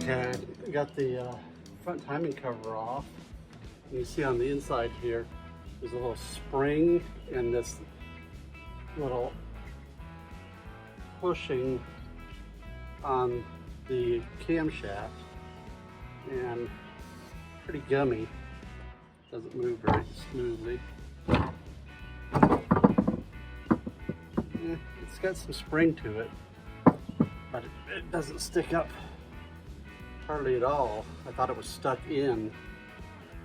Okay, I got the front timing cover off. You see on the inside here, there's a little spring and this little pushing on the camshaft, and pretty gummy. Doesn't move very smoothly. It's got some spring to it, but it doesn't stick up hardly at all. I thought it was stuck in,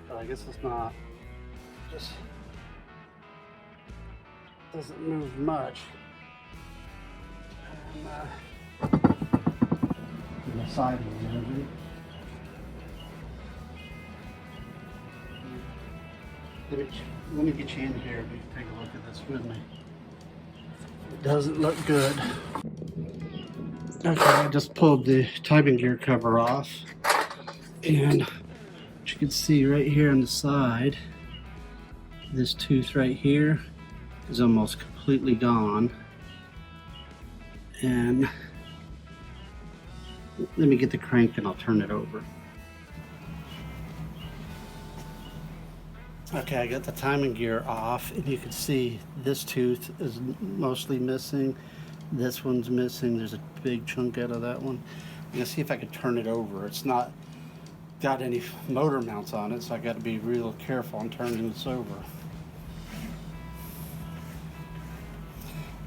but I guess it's not. Just doesn't move much. And the side of the engine. Let me get you in here and you can take a look at this with me. It doesn't look good. Okay, I just pulled the timing gear cover off, and what you can see right here on the side, this tooth right here is almost completely gone. And let me get the crank and I'll turn it over. Okay, I got the timing gear off, and you can see this tooth is mostly missing. This one's missing. There's a big chunk out of that one. I'm gonna see if I can turn it over. It's not got any motor mounts on it, so I got to be real careful on turning this over.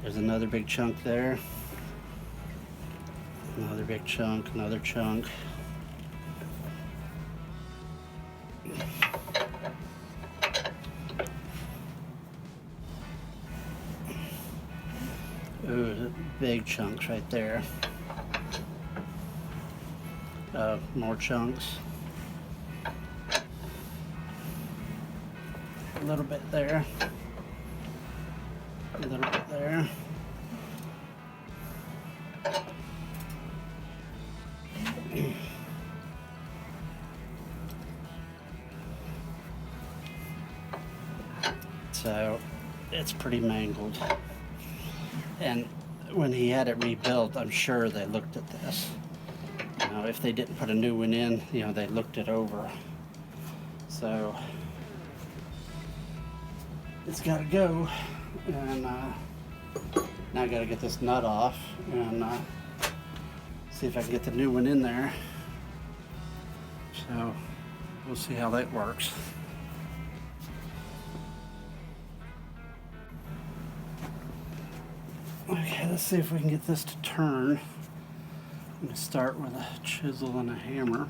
There's another big chunk there. Another big chunk, another chunk. Ooh, big chunks right there. More chunks. A little bit there. A little bit there. So it's pretty mangled. And when he had it rebuilt, I'm sure they looked at this. You know, if they didn't put a new one in, you know, they looked it over. So it's got to go. And now I got to get this nut off and see if I can get the new one in there. So we'll see how that works. Okay, let's see if we can get this to turn. I'm going to start with a chisel and a hammer.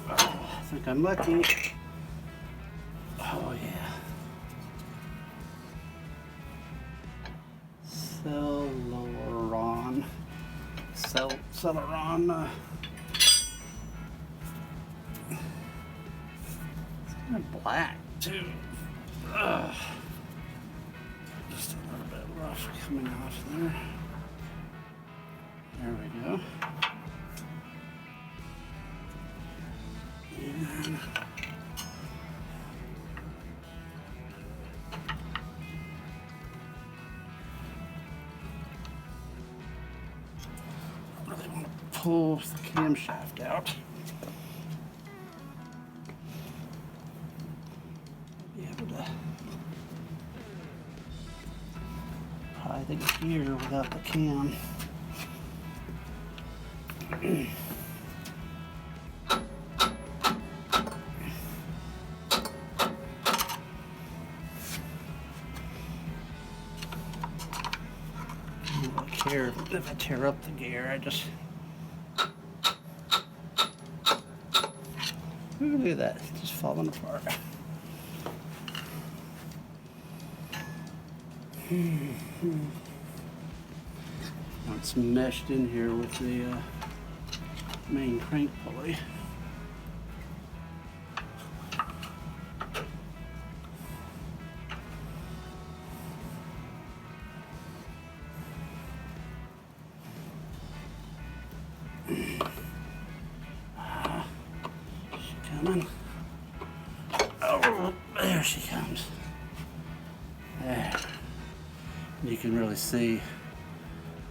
I think I'm lucky. Oh yeah. Celeron. It's kind of black too. Just a little bit rough coming off there. There we go. And really want to pull the camshaft out. Be able to pry the gear without the cam. Care if I tear up the gear, I just ooh, look at that, it's just falling apart. Now it's meshed in here with the main crank pulley. You can really see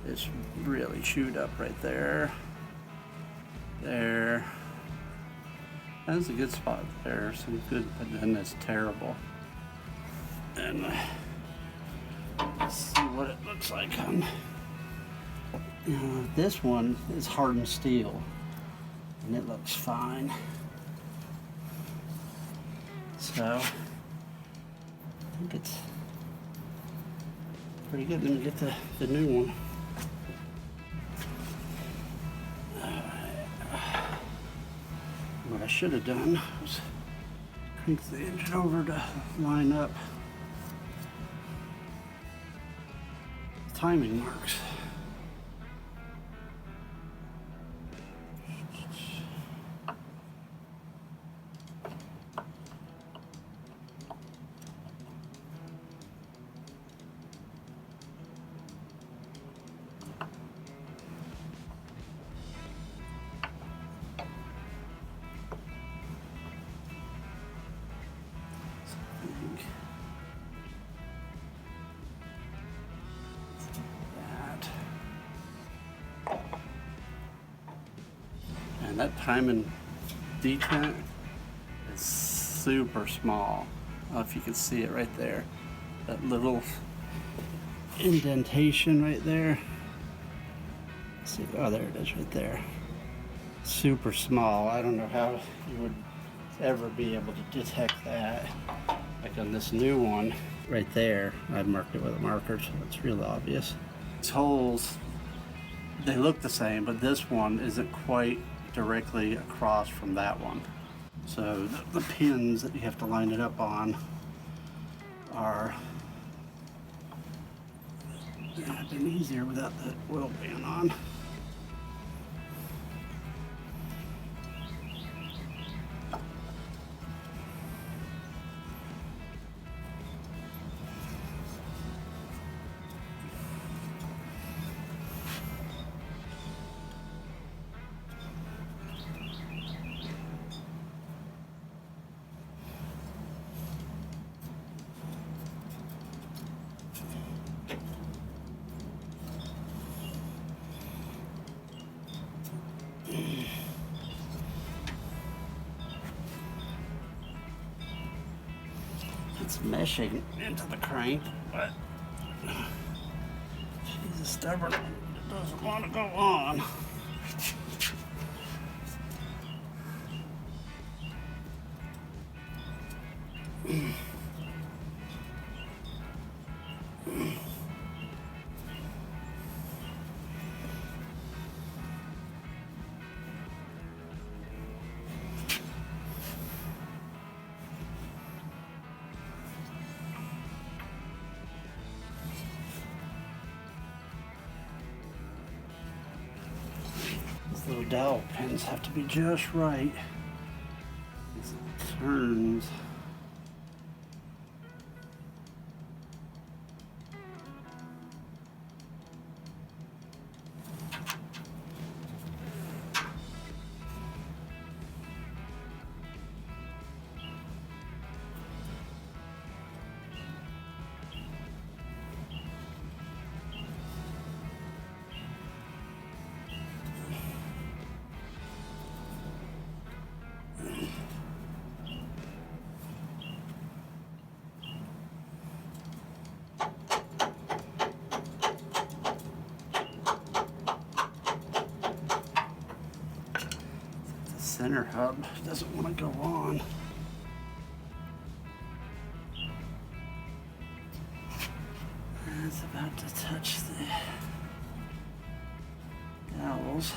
it's really chewed up right there. There. That's a good spot there. Some good, but then it's terrible. And let's see what it looks like on. This one is hardened steel, and it looks fine. So I think it's pretty good. Let me get the new one. What I should have done was crank the engine over to line up the timing marks. And that timing detent is super small. I don't know if you can see it right there. That little indentation right there. Let's see, oh, there it is right there. Super small. I don't know how you would ever be able to detect that. Like on this new one right there, I marked it with a marker, so it's real obvious. These holes, they look the same, but this one isn't quite directly across from that one. So the pins that you have to line it up on are been easier without the oil pan on. It's meshing into the crank, but she's a stubborn one. It doesn't want to go on. These little dowel pins have to be just right as it turns. Center hub doesn't want to go on. And it's about to touch the dowels.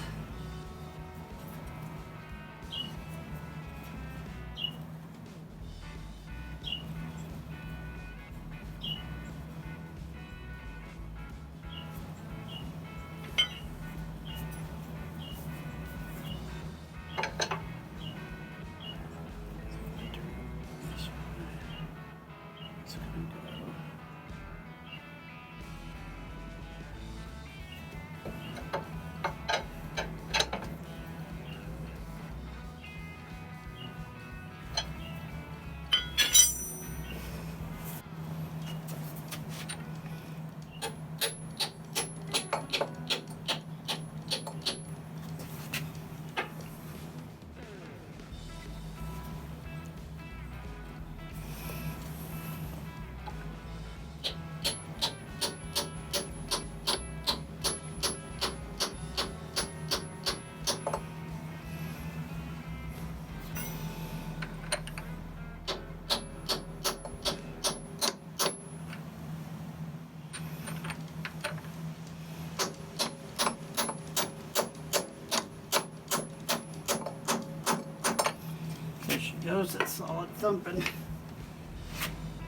goes, that solid thumping.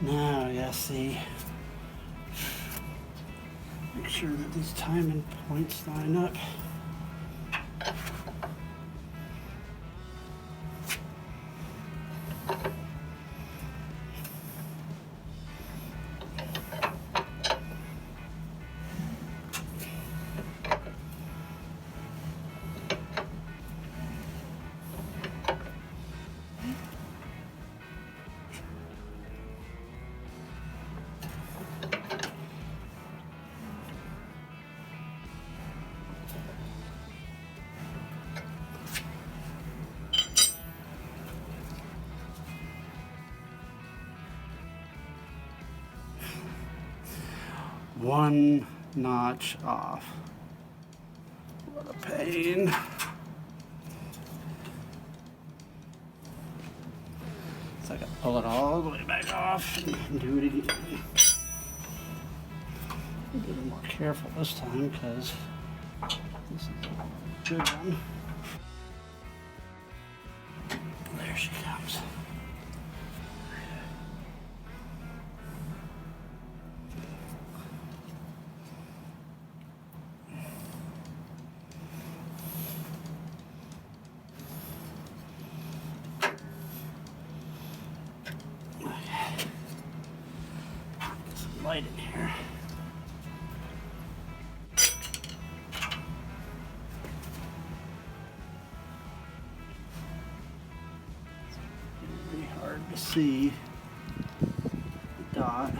Now, yeah, see. Make sure that these timing points line up. One notch off. What a pain. So I gotta pull it all the way back off and do it again. Be a little more careful this time because this is a good one. There she comes. Light in here. It's really hard to see the dot.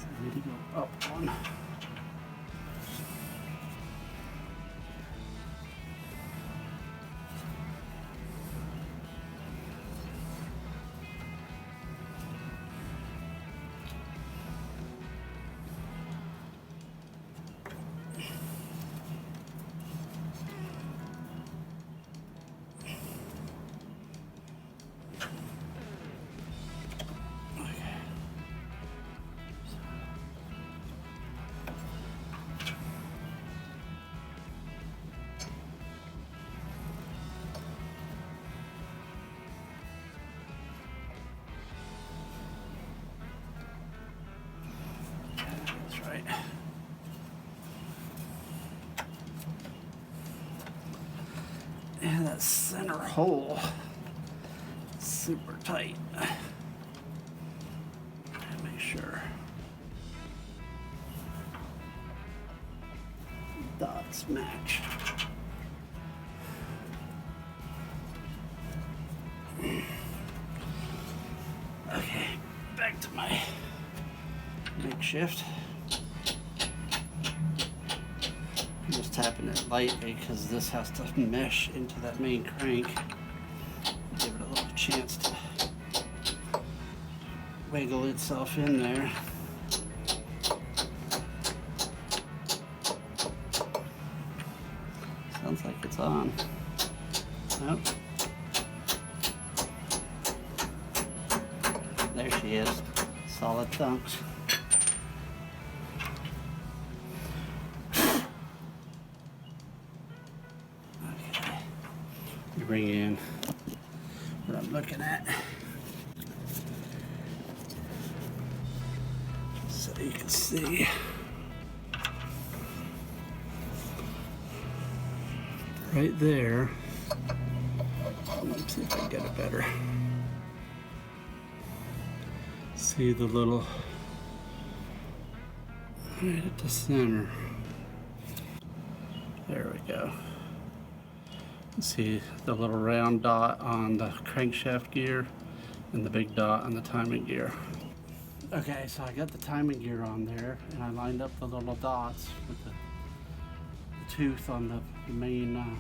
I need to go up one. Right. And that center hole is super tight. Make sure dots match. Okay, back to my makeshift. I'm just tapping it lightly because this has to mesh into that main crank. Give it a little chance to wiggle itself in there. Sounds like it's on. Nope. There she is. Solid thumps. Bring in what I'm looking at so you can see right there. Let's see if I can get it better. See the little right at the center. There we go. See the little round dot on the crankshaft gear and the big dot on the timing gear. Okay, so I got the timing gear on there and I lined up the little dots with the tooth on the main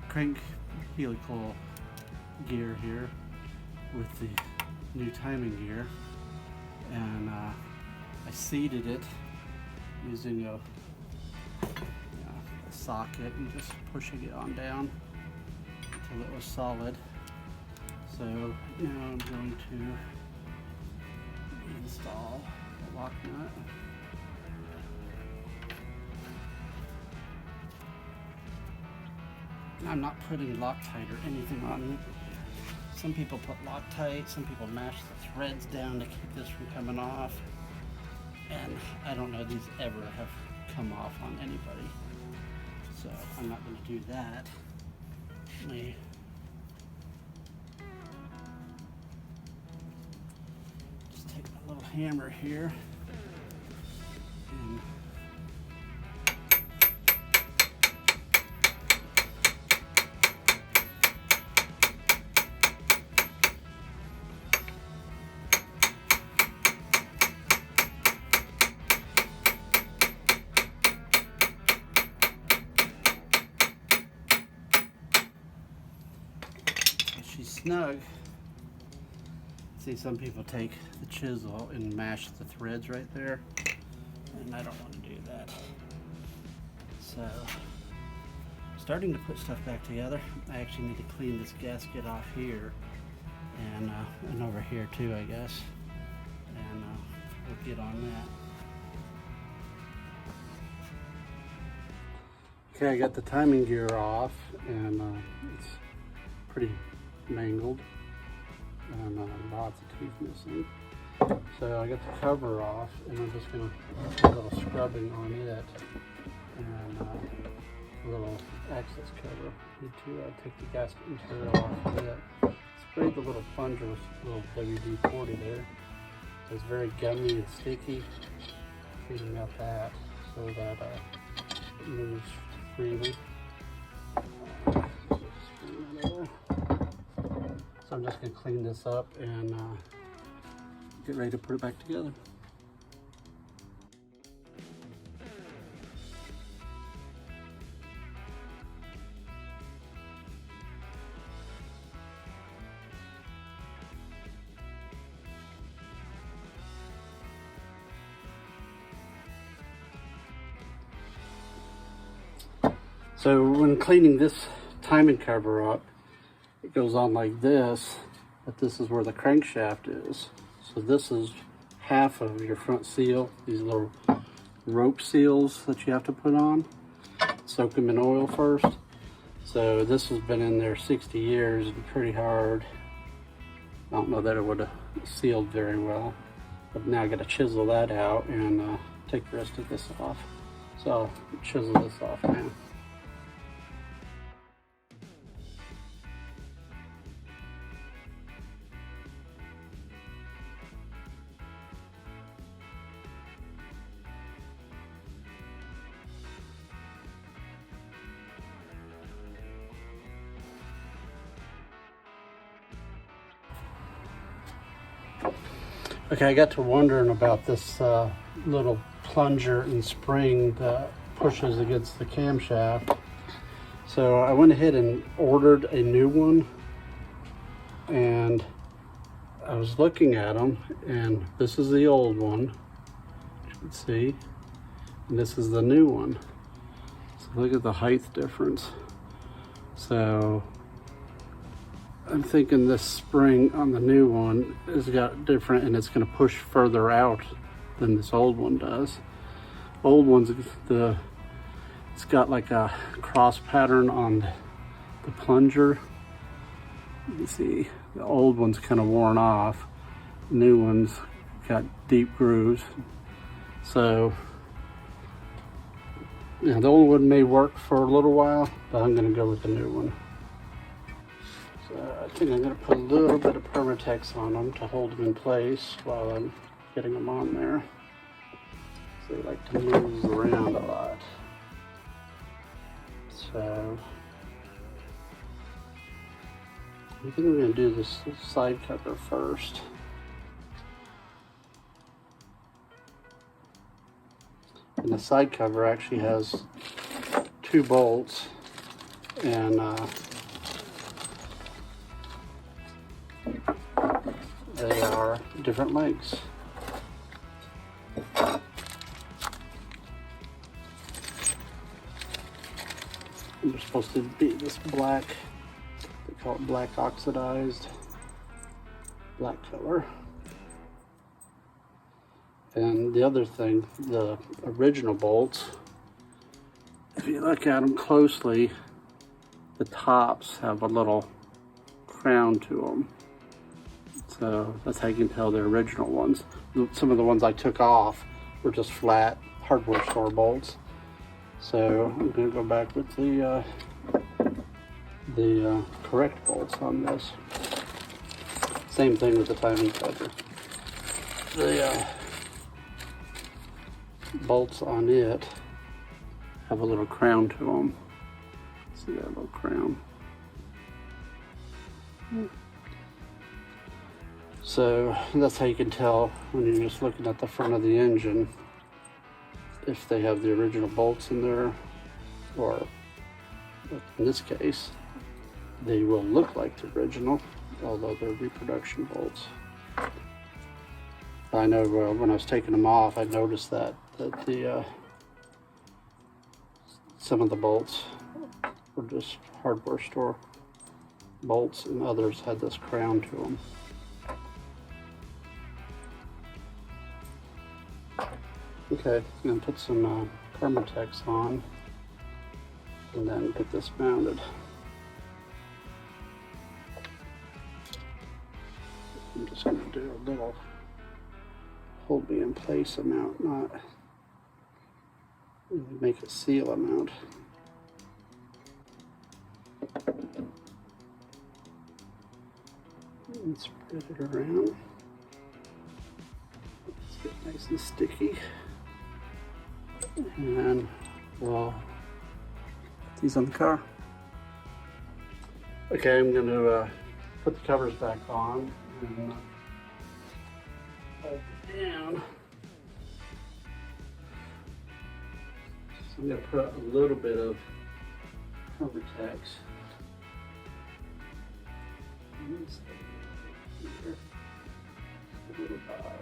crank helical gear here with the new timing gear, and I seated it using a socket and just pushing it on down until it was solid. So now I'm going to install the lock nut. I'm not putting Loctite or anything on it. Some people put Loctite, some people mash the threads down to keep this from coming off. And I don't know these ever have come off on anybody. So I'm not going to do that. Let me just take my little hammer here and she's snug. See, some people take the chisel and mash the threads right there, and I don't want to do that. So, starting to put stuff back together. I actually need to clean this gasket off here and over here too, I guess, and we'll get on that. Okay, I got the timing gear off, and it's pretty mangled and lots of teeth missing. So I got the cover off, and I'm just going to do a little scrubbing on it and a little access cover. Need to take the gasket material off of it. Sprayed the little plunger with a little WD-40 there. So it's very gummy and sticky. Cleaning out that so that it moves freely. So I'm just going to clean this up and get ready to put it back together. So when cleaning this timing cover up, it goes on like this, but this is where the crankshaft is. So this is half of your front seal, these little rope seals that you have to put on. Soak them in oil first. So this has been in there 60 years and pretty hard. I don't know that it would have sealed very well. But now I got to chisel that out and take the rest of this off. So I'll chisel this off now. Okay, I got to wondering about this little plunger and spring that pushes against the camshaft. So I went ahead and ordered a new one, and I was looking at them, and this is the old one, you can see, and this is the new one. So look at the height difference. So I'm thinking this spring on the new one has got different, and it's going to push further out than this old one does. Old one's it's got like a cross pattern on the plunger. You see, the old one's kind of worn off. The new one's got deep grooves. So yeah, the old one may work for a little while, but I'm going to go with the new one. So I think I'm going to put a little bit of Permatex on them to hold them in place while I'm getting them on there. So they like to move around a lot. So I think we're going to do this side cover first. And the side cover actually has 2 bolts, and they are different lengths. They're supposed to be this black call it black oxidized, black color. And the other thing, the original bolts, if you look at them closely, the tops have a little crown to them. So that's how you can tell the original ones. Some of the ones I took off were just flat hardware store bolts. So I'm going to go back with the correct bolts on this. Same thing with the timing cover. The bolts on it have a little crown to them. See that little crown? So that's how you can tell when you're just looking at the front of the engine if they have the original bolts in there, or in this case they will look like the original, although they're reproduction bolts. I know when I was taking them off, I noticed that the some of the bolts were just hardware store bolts and others had this crown to them. Okay, I'm going to put some Permatex on and then get this mounted. I'm just going to do a little hold me in place amount, not make a seal amount. And spread it around. Let's get nice and sticky. And we'll put these on the car. Okay, I'm going to put the covers back on and hold it down. So I'm going to put a little bit of Permatex. Here. A little bar.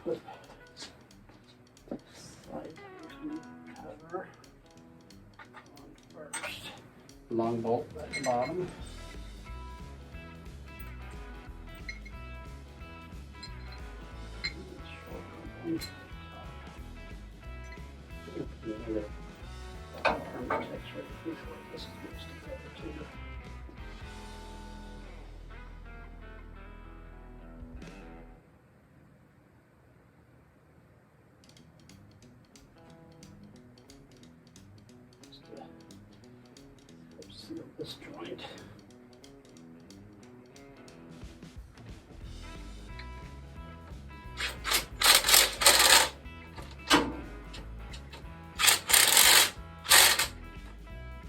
Put side cover on first. Long bolt at the bottom. Permatex right before this goes together too. Seal this joint.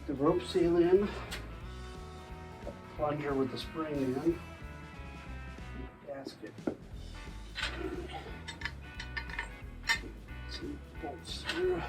The rope seal in, plunger with the spring in, gasket. Some bolts through.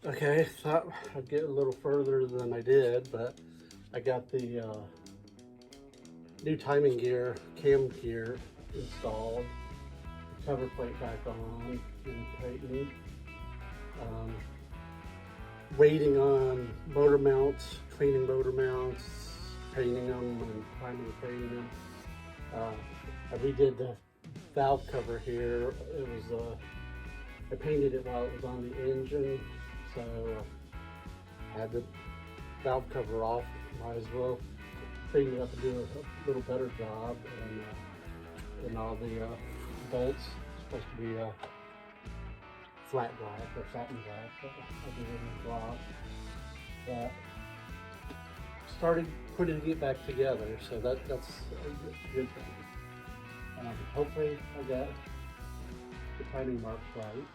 Okay, thought I'd get a little further than I did, but I got the new timing gear, cam gear installed, the cover plate back on and tightened. waiting on motor mounts, cleaning motor mounts, painting them, and finally painting them. I redid the valve cover here. It was I painted it while it was on the engine, so I had the valve cover off. Might as well clean it up and do a little better job. And all the bolts supposed to be flat black or satin black, but I did it in gloss. But started putting it back together, so that's a good thing. Hopefully I got the timing marks right.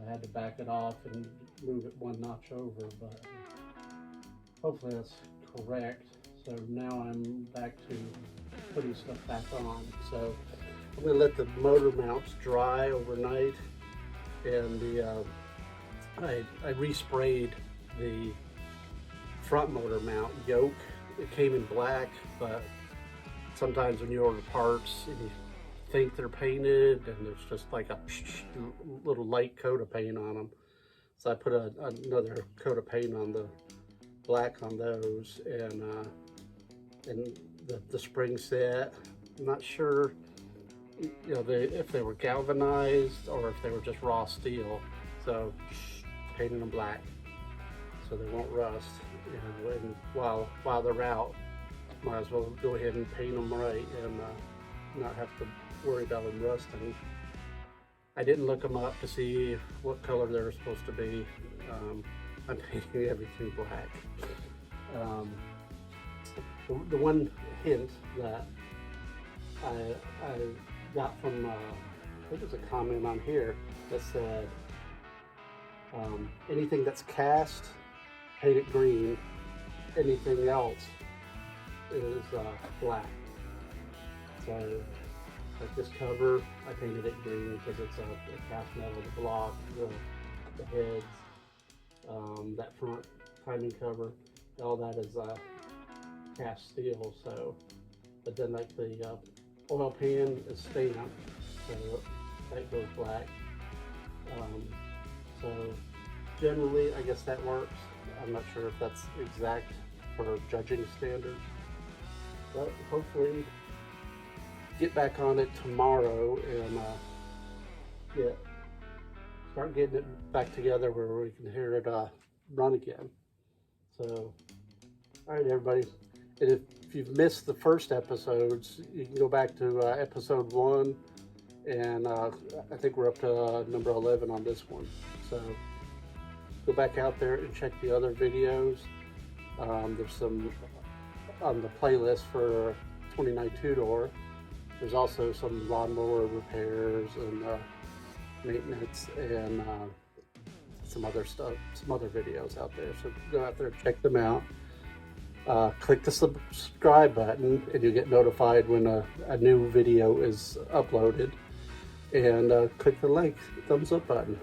I had to back it off and move it one notch over, but hopefully that's correct. So now I'm back to putting stuff back on. So I'm going to let the motor mounts dry overnight, and I resprayed the front motor mount yoke. It came in black, but sometimes when you order parts and you think they're painted and there's just like a little light coat of paint on them, so I put another coat of paint on the black on those, and the spring set. I'm not sure, you know, if they were galvanized or if they were just raw steel, so painted them black so they won't rust. You know, and while they're out, might as well go ahead and paint them right and not have to worry about them rusting. I didn't look them up to see what color they were supposed to be. I'm painting everything black. The one hint that I got from, I think it was a comment on here that said, anything that's cast, paint it green. Anything else is black. So like this cover, I painted it green because it's a cast metal block, the heads, that front timing cover, all that is cast steel. So, but then like the oil pan is stamped, so that goes black. So generally, I guess that works. I'm not sure if that's exact for judging standards, but hopefully get back on it tomorrow and start getting it back together where we can hear it run again. So, all right, everybody. And if you've missed the first episodes, you can go back to episode 1, and I think we're up to number 11 on this one. So go back out there and check the other videos. There's some on the playlist for 29 Tudor. There's also some lawnmower repairs and maintenance and some other stuff, some other videos out there. So go out there and check them out. Click the subscribe button and you get notified when a new video is uploaded. And click the like, thumbs up button.